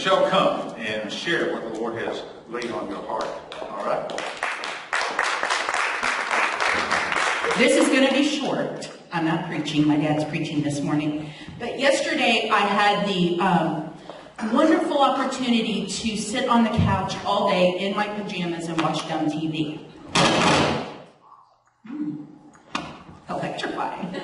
Michelle come and share what the Lord has laid on your heart. All right? This is going to be short. I'm not preaching. My dad's preaching this morning. But yesterday I had the wonderful opportunity to sit on the couch all day in my pajamas and watch dumb TV. Electrifying.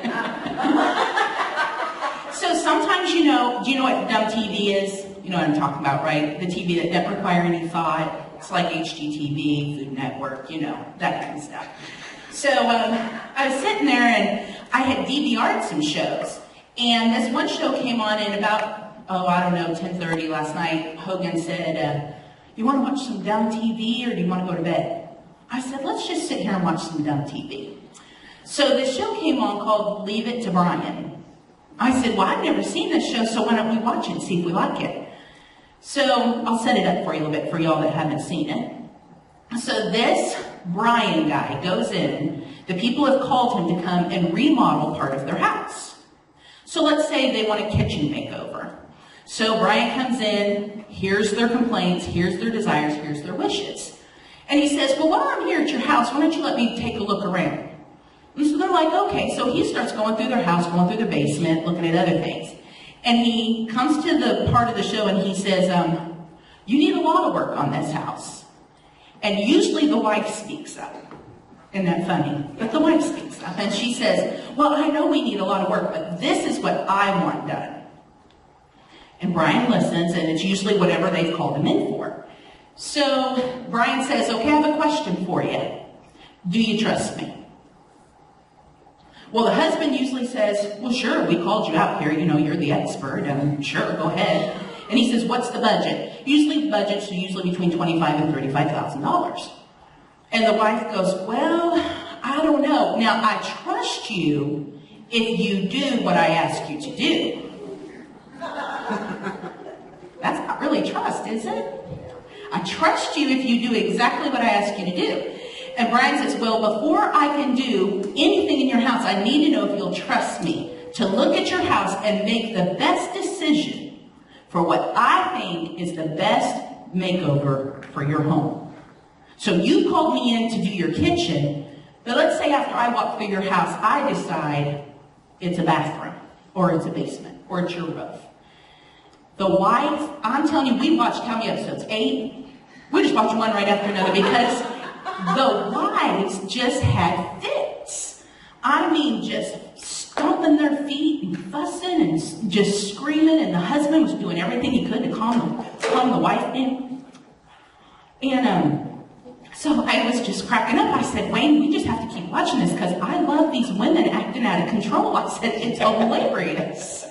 So sometimes, do you know what dumb TV is? You know what I'm talking about, right? The TV that doesn't require any thought. It's like HGTV, Food Network, that kind of stuff. So I was sitting there and I had DVR'd some shows. And this one show came on in about, 10:30 last night. Hogan said, you want to watch some dumb TV or do you want to go to bed? I said, let's just sit here and watch some dumb TV. So this show came on called Leave It to Brian. I said, well, I've never seen this show, so why don't we watch it and see if we like it? So I'll set it up for you a little bit for y'all that haven't seen it. So this Brian guy goes in, the people have called him to come and remodel part of their house. So let's say they want a kitchen makeover. So Brian comes in, here's their complaints, here's their desires, here's their wishes. And he says, well, while I'm here at your house, why don't you let me take a look around? And so they're like, okay. So he starts going through their house, going through their basement, looking at other things. And he comes to the part of the show and he says, you need a lot of work on this house. And usually the wife speaks up. Isn't that funny? But the wife speaks up and she says, well, I know we need a lot of work, but this is what I want done. And Brian listens, and it's usually whatever they've called him in for. So Brian says, okay, I have a question for you. Do you trust me? Well, the husband usually says, well, sure, we called you out here. You're the expert, and sure, go ahead. And he says, what's the budget? Usually budgets are usually between $25,000 and $35,000. And the wife goes, well, I don't know. Now, I trust you if you do what I ask you to do. That's not really trust, is it? I trust you if you do exactly what I ask you to do. And Brian says, well, before I can do anything in your house, I need to know if you'll trust me to look at your house and make the best decision for what I think is the best makeover for your home. So you called me in to do your kitchen, but let's say after I walk through your house, I decide it's a bathroom, or it's a basement, or it's your roof. The wife, I'm telling you, we watched how many episodes? 8? We just watched one right after another because the wives just had fits. I mean, just stomping their feet and fussing and just screaming, and the husband was doing everything he could to calm the wife down. And so I was just cracking up. I said, Wayne, we just have to keep watching this because I love these women acting out of control. I said, it's hilarious.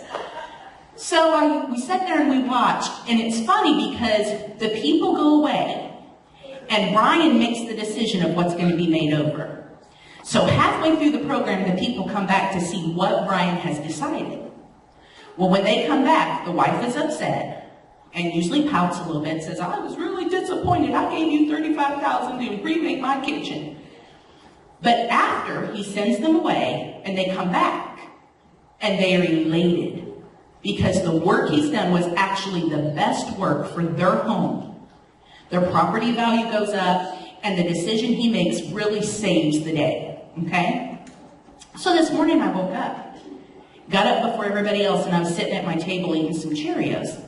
So we sat there and we watched, and it's funny because the people go away, and Brian makes the decision of what's going to be made over. So halfway through the program, the people come back to see what Brian has decided. Well, when they come back, the wife is upset and usually pouts a little bit, says, I was really disappointed. I gave you $35,000 to remake my kitchen. But after, he sends them away, and they come back, and they are elated because the work he's done was actually the best work for their home. Their property value goes up, and the decision he makes really saves the day, okay? So this morning I woke up, got up before everybody else, and I was sitting at my table eating some Cheerios.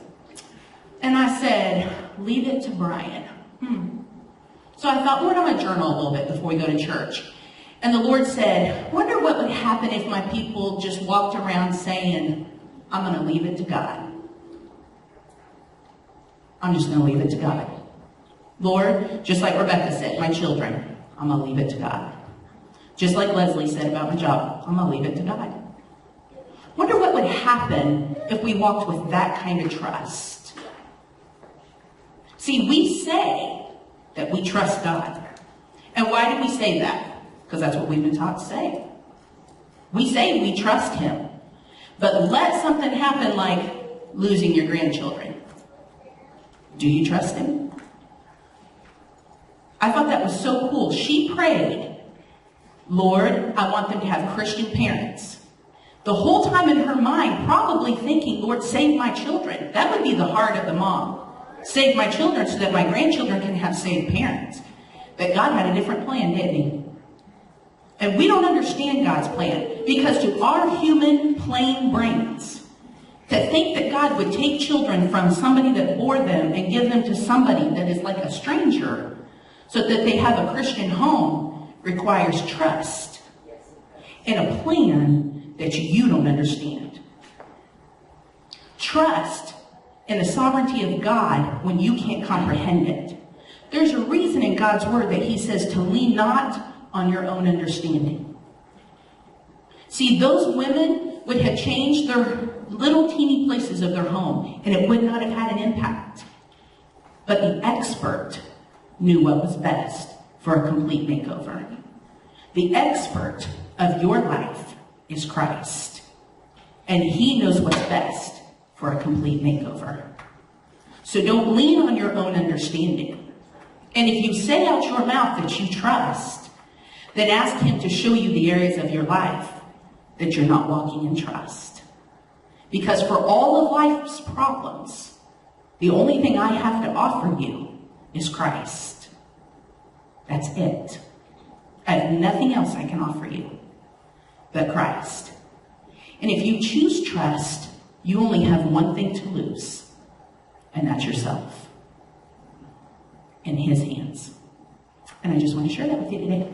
And I said, leave it to Brian. So I thought, Lord, I'm going to journal a little bit before we go to church. And the Lord said, wonder what would happen if my people just walked around saying, I'm going to leave it to God. I'm just going to leave it to God. Lord, just like Rebecca said, my children, I'm going to leave it to God. Just like Leslie said about my job, I'm going to leave it to God. Wonder what would happen if we walked with that kind of trust. See, we say that we trust God. And why do we say that? Because that's what we've been taught to say. We say we trust Him. But let something happen like losing your grandchildren. Do you trust Him? I thought that was so cool. She prayed, Lord, I want them to have Christian parents. The whole time in her mind, probably thinking, Lord, save my children. That would be the heart of the mom. Save my children so that my grandchildren can have saved parents. But God had a different plan, didn't he? And we don't understand God's plan, because to our human, plain brains, to think that God would take children from somebody that bore them and give them to somebody that is like a stranger so that they have a Christian home requires trust and a plan that you don't understand. Trust in the sovereignty of God when you can't comprehend it. There's a reason in God's word that he says to lean not on your own understanding. See, those women would have changed their little teeny places of their home, and it would not have had an impact. But the expert knew what was best for a complete makeover. The expert of your life is Christ, and he knows what's best for a complete makeover. So don't lean on your own understanding. And if you say out your mouth that you trust, then ask him to show you the areas of your life that you're not walking in trust. Because for all of life's problems, the only thing I have to offer you is Christ. That's it. I have nothing else I can offer you but Christ. And if you choose trust, you only have one thing to lose, and that's yourself in his hands. And I just want to share that with you today.